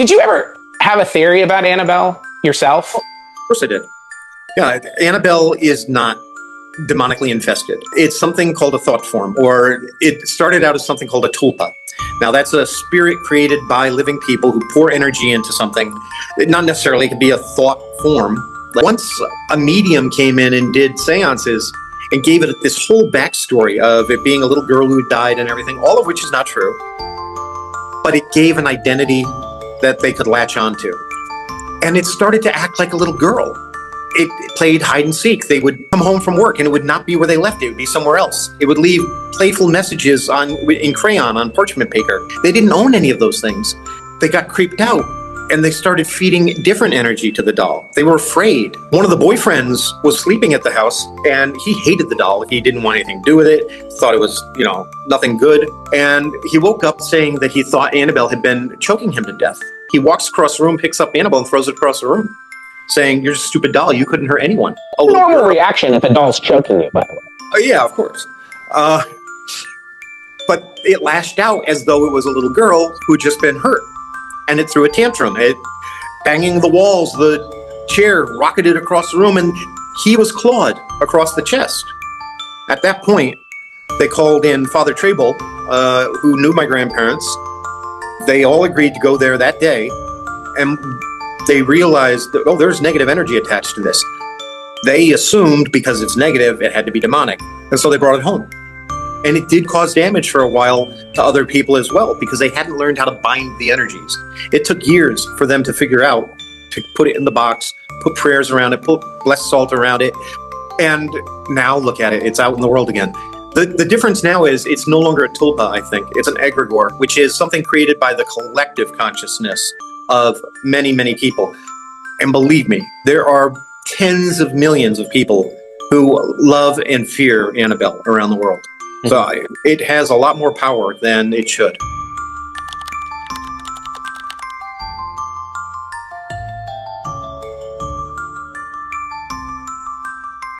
Did you ever have a theory about Annabelle yourself? Of course I did. Yeah, Annabelle is not demonically infested. It's something called a thought form, or it started out as something called a tulpa. Now, that's a spirit created by living people who pour energy into something. Not necessarily, it could be a thought form. Once a medium came in and did seances and gave it this whole backstory of it being a little girl who died and everything, all of which is not true, but it gave an identity that they could latch onto. And it started to act like a little girl. It played hide and seek. They would come home from work and it would not be where they left it. It would be somewhere else. It would leave playful messages in crayon on parchment paper. They didn't own any of those things. They got creeped out and they started feeding different energy to the doll. They were afraid. One of the boyfriends was sleeping at the house and he hated the doll. He didn't want anything to do with it, thought it was, nothing good. And he woke up saying that he thought Annabelle had been choking him to death. He walks across the room, picks up Annabelle and throws it across the room, saying, "You're a stupid doll. You couldn't hurt anyone." A normal reaction if a doll's choking you, by the way. Yeah, of course. But it lashed out as though it was a little girl who had just been hurt. And it threw a tantrum. It banging the walls, the chair rocketed across the room, and he was clawed across the chest. At that point, they called in Father Trable, who knew my grandparents. They all agreed to go there that day, and they realized that, there's negative energy attached to this. They assumed because it's negative, it had to be demonic. And so they brought it home. And it did cause damage for a while to other people as well, because they hadn't learned how to bind the energies. It took years for them to figure out to put it in the box, put prayers around it, put blessed salt around it. And now look at it, it's out in the world again. The difference now is it's no longer a tulpa, I think. It's an egregore, which is something created by the collective consciousness of many, many people. And believe me, there are tens of millions of people who love and fear Annabelle around the world. So it has a lot more power than it should.